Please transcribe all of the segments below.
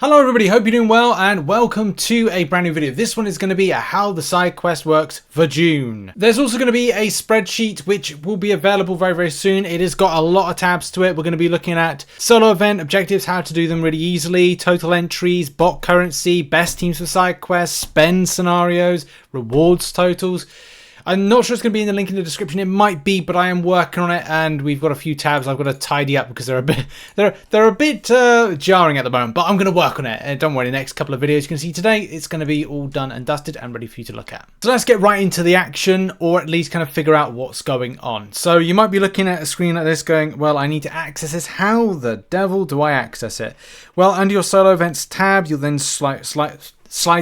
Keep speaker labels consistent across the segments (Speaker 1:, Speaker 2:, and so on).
Speaker 1: Hello everybody, hope you're doing well and welcome to a brand new video. This one is going to be a how the side quest works for June. There's also going to be a spreadsheet which will be available very soon. It has got a lot of tabs to it. We're going to be looking at solo event objectives, how to do them really easily, total entries, bot currency, best teams for side quests, spend scenarios, rewards totals. I'm not sure it's going to be in the link in the description. It might be, but I am working on it, and we've got a few tabs I've got to tidy up because they're a bit jarring at the moment. But I'm going to work on it, and don't worry. The next couple of videos you can see today, it's going to be all done and dusted and ready for you to look at. So let's get right into the action, or at least kind of figure out what's going on. So you might be looking at a screen like this, going, "Well, I need to access this. How the devil do I access it?" Well, under your solo events tab, you'll then slide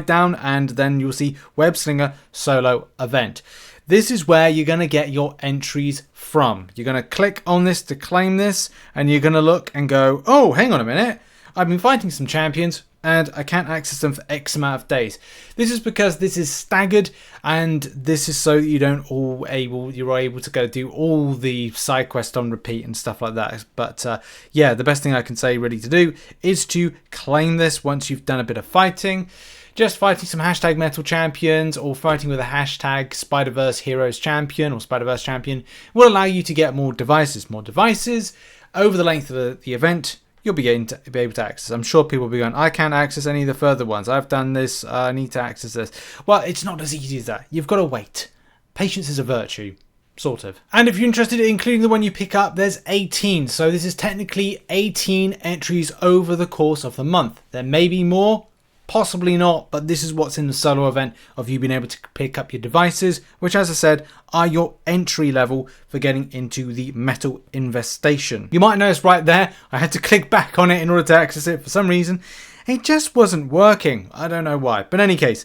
Speaker 1: down, and then you'll see Web Slinger Solo Event. This is where you're going to get your entries from. You're going to click on this to claim this, and you're going to look and go, "Oh, hang on a minute. I've been fighting some champions and I can't access them for X amount of days." This is because this is staggered, and this is so that you're able to go do all the side quests on repeat and stuff like that. But yeah, the best thing I can say really to do is to claim this once you've done a bit of fighting. Just fighting some hashtag metal champions or fighting with a hashtag Spider-Verse Heroes champion or Spider-Verse champion will allow you to get more devices. More devices over the length of the event, you'll be able to access. I'm sure people will be going, "I can't access any of the further ones. I've done this. I need to access this." Well, it's not as easy as that. You've got to wait. Patience is a virtue. Sort of. And if you're interested in including the one you pick up, there's 18. So this is technically 18 entries over the course of the month. There may be more. Possibly not, but this is what's in the solo event of you being able to pick up your devices, which, as I said, are your entry level for getting into the metal infestation. You might notice right there, I had to click back on it in order to access it for some reason. It just wasn't working. I don't know why. But in any case,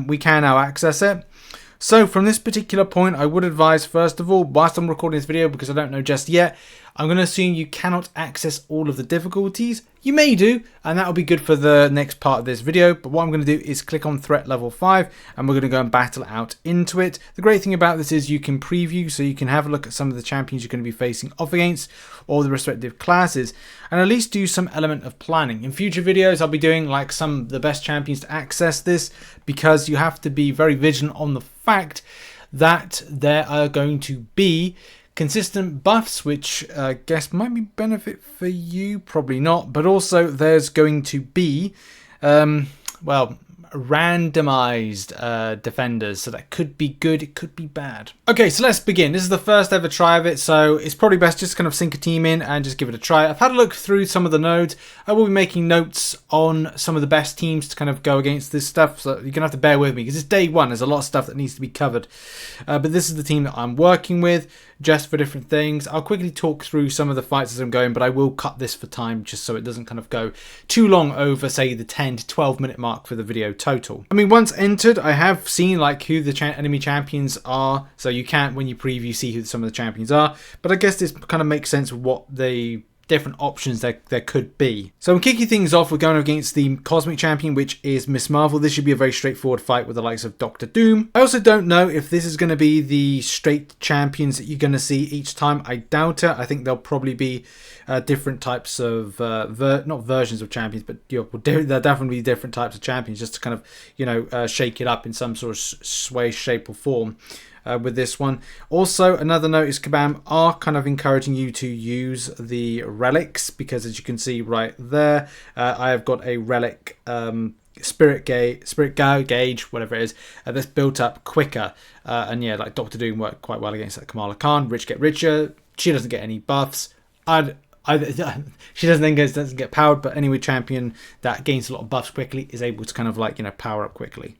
Speaker 1: we can now access it. So from this particular point, I would advise, first of all, whilst I'm recording this video, because I don't know just yet, I'm going to assume you cannot access all of the difficulties. You may do, and that will be good for the next part of this video. But what I'm going to do is click on threat level 5, and we're going to go and battle out into it. The great thing about this is you can preview, so you can have a look at some of the champions you're going to be facing off against, or the respective classes, and at least do some element of planning. In future videos, I'll be doing like some of the best champions to access this, because you have to be very vigilant on the fact that there are going to be consistent buffs, which I guess might be benefit for you, probably not, but also there's going to be randomized defenders, so that could be good, it could be bad. Okay, so let's begin. This is the first ever try of it, so it's probably best just kind of sink a team in and just give it a try. I've had a look through some of the nodes. I will be making notes on some of the best teams to kind of go against this stuff, so you're gonna have to bear with me because it's day one. There's a lot of stuff that needs to be covered, but this is the team that I'm working with just for different things. I'll quickly talk through some of the fights as I'm going, but I will cut this for time just so it doesn't kind of go too long over, say, the 10 to 12 minute mark for the video total. I mean, once entered, I have seen like who the enemy champions are, so you can't, when you preview, see who some of the champions are, but I guess this kind of makes sense of what the different options there could be. So I'm kicking things off. We're going against the Cosmic Champion, which is Miss Marvel. This should be a very straightforward fight with the likes of Doctor Doom. I also don't know if this is going to be the straight champions that you're going to see each time. I doubt it. I think there'll probably be different types of not versions of champions, but there'll definitely be different types of champions, just to kind of shake it up in some sort of sway, shape or form. With this one. Also, another note is Kabam are kind of encouraging you to use the relics, because as you can see right there, I have got a relic spirit gauge, whatever it is, that's built up quicker. And yeah, like Doctor Doom worked quite well against that Kamala Khan. Rich get richer. She doesn't get any buffs. She doesn't get powered, but anyway, champion that gains a lot of buffs quickly is able to kind of like, power up quickly.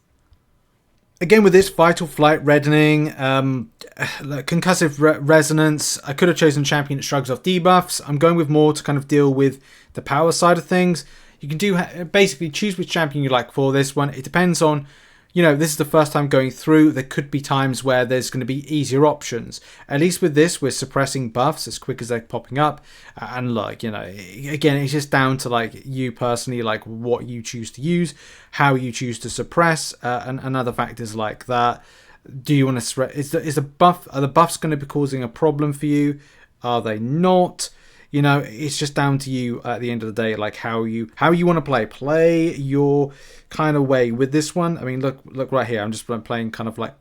Speaker 1: Again, with this, Vital Flight, Reddening, Concussive Resonance. I could have chosen champion that shrugs off debuffs. I'm going with more to kind of deal with the power side of things. You can do basically choose which champion you like for this one. It depends on, this is the first time going through. There could be times where there's going to be easier options. At least with this, we're suppressing buffs as quick as they're popping up. And like, again, it's just down to like you personally, like what you choose to use, how you choose to suppress, and other factors like that. Do you want to are the buffs going to be causing a problem for you? Are they not? You know, it's just down to you at the end of the day, like how you want to play your kind of way with this one. I mean, look right here. I'm just playing kind of a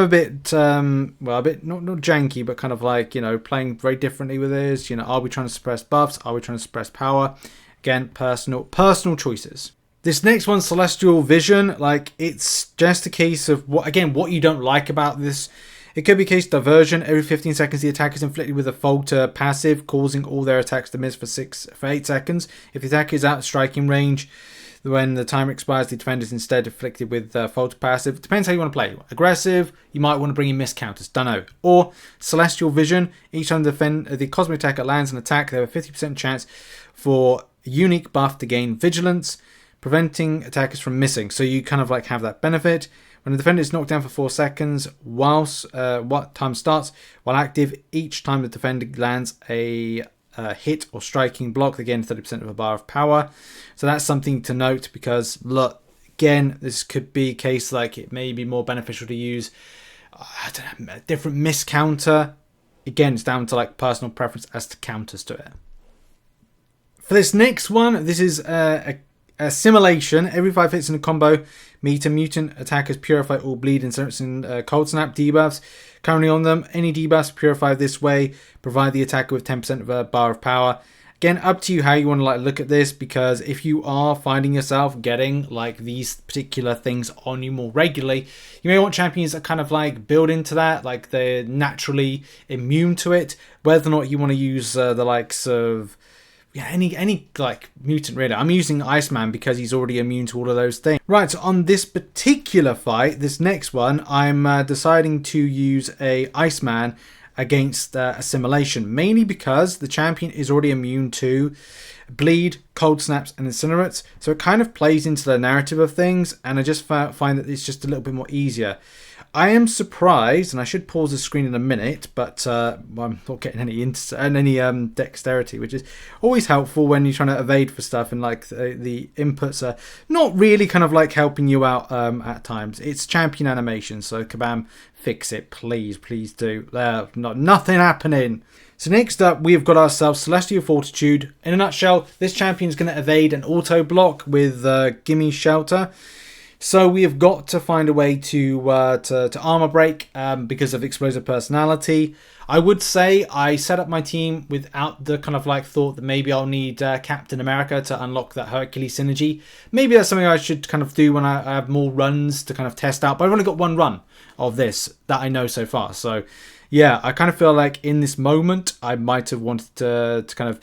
Speaker 1: bit well, a bit not janky, but kind of like, you know, playing very differently with this. You know, are we trying to suppress buffs? Are we trying to suppress power? Again, personal choices. This next one, Celestial Vision, like it's just a case of what you don't like about this. It could be a case of diversion. Every 15 seconds, the attacker is inflicted with a falter passive, causing all their attacks to miss for 8 seconds. If the attacker is out of striking range, when the timer expires, the defender is instead afflicted with falter passive. Depends how you want to play. Aggressive, you might want to bring in miss counters. Don't know. Or Celestial Vision. Each time the cosmic attacker lands an attack, they have a 50% chance for a unique buff to gain vigilance, preventing attackers from missing. So you kind of like have that benefit. When the defender is knocked down for 4 seconds, whilst what time starts, while active, each time the defender lands a hit or striking block, they gain 30% of a bar of power. So that's something to note, because look, again, this could be a case like it may be more beneficial to use I don't know, a different miss counter. Again, it's down to like personal preference as to counters to it. For this next one, this is a simulation. Every 5 hits in a combo, meter mutant attackers purify all bleed and cold snap debuffs currently on them. Any debuffs purified this way provide the attacker with 10% of a bar of power. Again, up to you how you want to like look at this, because if you are finding yourself getting like these particular things on you more regularly, you may want champions that kind of like build into that, like they're naturally immune to it. Whether or not you want to use the likes of any like mutant really. I'm using Iceman because he's already immune to all of those things. Right, so on this particular fight, this next one, I'm deciding to use a Iceman against Assimilation, mainly because the champion is already immune to bleed, cold snaps, and incinerates. So it kind of plays into the narrative of things, and I just find that it's just a little bit more easier. I am surprised, and I should pause the screen in a minute, but I'm not getting any dexterity, which is always helpful when you're trying to evade for stuff, and like the inputs are not really kind of like helping you out at times. It's champion animation, so Kabam, fix it, please do. Nothing happening. So next up, we have got ourselves Celestial Fortitude. In a nutshell, this champion is going to evade an auto block with Gimme Shelter. So we have got to find a way to armor break because of explosive personality. I would say I set up my team without the kind of like thought that maybe I'll need Captain America to unlock that Hercules synergy. Maybe that's something I should kind of do when I have more runs to kind of test out. But I've only got one run of this that I know so far. So yeah, I kind of feel like in this moment I might have wanted to kind of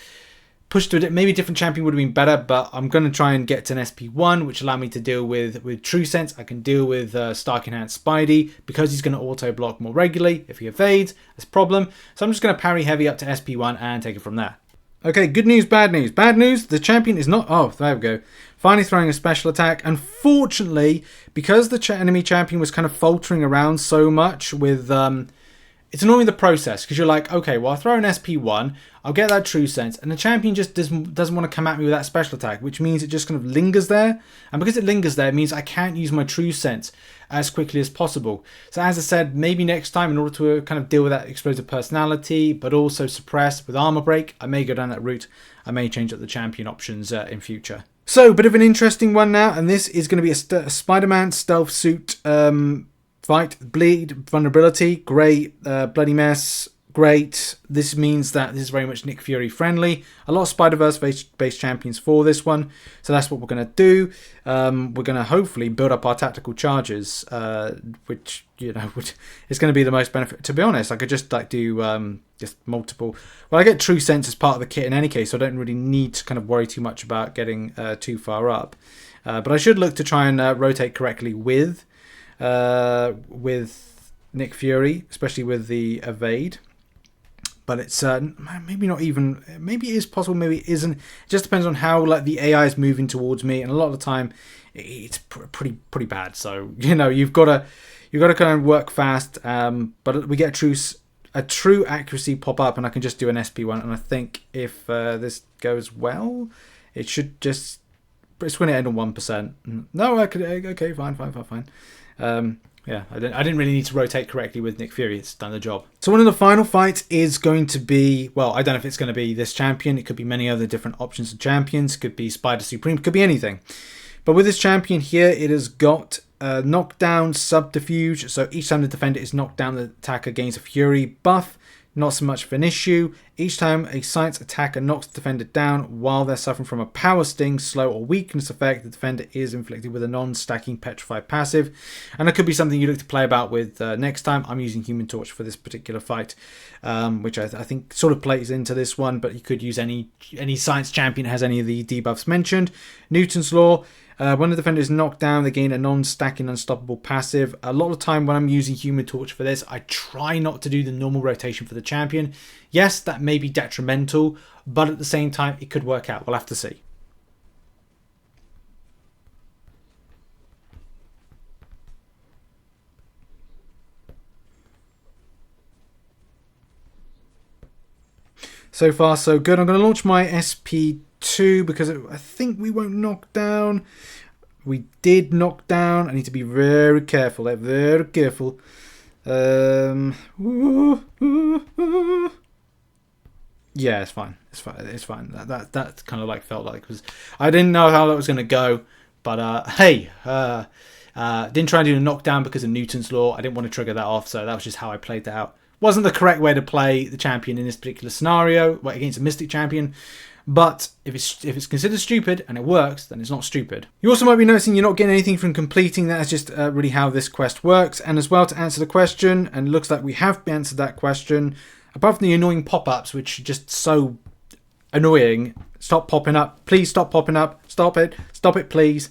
Speaker 1: push to it. Maybe a different champion would have been better, but I'm going to try and get to an SP1, which allow me to deal with True Sense. I can deal with Stark Enhanced Spidey because he's going to auto block more regularly. If he evades, that's a problem. So I'm just going to parry heavy up to SP1 and take it from there. Okay, good news, bad news. Bad news, the champion is not... Oh, there we go. Finally throwing a special attack. Unfortunately, because the enemy champion was kind of faltering around so much with... It's annoying the process, because you're like, okay, well, I'll throw an SP1, I'll get that True Sense, and the champion just doesn't want to come at me with that special attack, which means it just kind of lingers there. And because it lingers there, it means I can't use my True Sense as quickly as possible. So as I said, maybe next time, in order to kind of deal with that explosive personality, but also suppress with armor break, I may go down that route. I may change up the champion options in future. So, a bit of an interesting one now, and this is going to be a Spider-Man stealth suit fight. Bleed, vulnerability, great. Bloody mess, great. This means that this is very much Nick Fury friendly. A lot of Spider-Verse based champions for this one, so that's what we're going to do. We're going to hopefully build up our tactical charges, which is going to be the most benefit. To be honest, I could just like do just multiple. Well, I get True Sense as part of the kit in any case, so I don't really need to kind of worry too much about getting too far up. But I should look to try and rotate correctly with Nick Fury, especially with the evade. But it's maybe not even. Maybe it is possible. Maybe it isn't. It just depends on how like the AI is moving towards me, and a lot of the time, it's pretty bad. So you've got to kind of work fast. But we get a true accuracy pop up, and I can just do an SP1. And I think if this goes well, it should just. It's going to end on 1%. No, I could. Okay, fine. Yeah, I didn't really need to rotate correctly with Nick Fury. It's done the job. So one of the final fights is going to be, well, I don't know if it's going to be this champion. It could be many other different options of champions. It could be Spider Supreme. It could be anything. But with this champion here, it has got knockdown, subterfuge. So each time the defender is knocked down, the attacker gains a Fury buff. Not so much of an issue. Each time a science attacker knocks the defender down while they're suffering from a power sting, slow or weakness effect, the defender is inflicted with a non-stacking petrified passive. And that could be something you look to play about with next time. I'm using Human Torch for this particular fight, which I think sort of plays into this one, but you could use any science champion that has any of the debuffs mentioned. Newton's Law. When the defender is knocked down, they gain a non-stacking unstoppable passive. A lot of the time when I'm using Human Torch for this, I try not to do the normal rotation for the champion. Yes, that may be detrimental, but at the same time, it could work out. We'll have to see. So far, so good. I'm going to launch my SP2 because I think we won't knock down. We did knock down. I need to be very careful. Very careful. Yeah, it's fine. It's fine. It's fine. That kind of like felt like was. I didn't know how that was going to go, but hey, didn't try and do a knockdown because of Newton's Law. I didn't want to trigger that off, so that was just how I played that out. Wasn't the correct way to play the champion in this particular scenario against a Mystic champion. But if it's considered stupid and it works, then it's not stupid. You also might be noticing you're not getting anything from completing. That is just really how this quest works. And as well, to answer the question, and it looks like we have answered that question, apart from the annoying pop-ups, which are just so annoying. Stop popping up. Please stop popping up. Stop it. Stop it, please.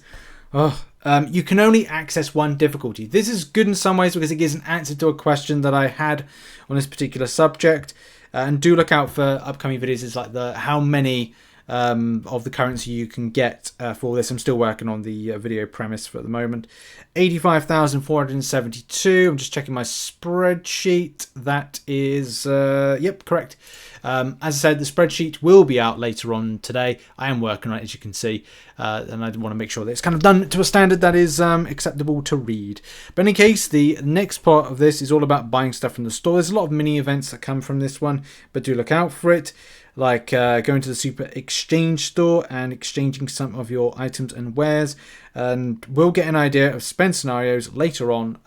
Speaker 1: Oh, you can only access one difficulty. This is good in some ways because it gives an answer to a question that I had on this particular subject. And do look out for upcoming videos. It's like how many of the currency you can get for this. I'm still working on the video premise for the moment. 85,472. I'm just checking my spreadsheet. That is, yep, correct. As I said, the spreadsheet will be out later on today. I am working on it, as you can see, and I want to make sure that it's kind of done to a standard that is acceptable to read. But in any case, the next part of this is all about buying stuff from the store. There's a lot of mini events that come from this one, but do look out for it. Like going to the Super Exchange store and exchanging some of your items and wares, and we'll get an idea of spend scenarios later on,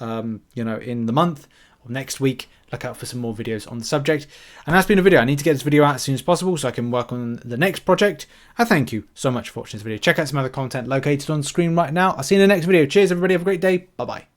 Speaker 1: in the month or next week. Look out for some more videos on the subject. And that's been a video. I need to get this video out as soon as possible so I can work on the next project. I thank you so much for watching this video. Check out some other content located on the screen right now. I'll see you in the next video. Cheers, everybody. Have a great day. Bye-bye.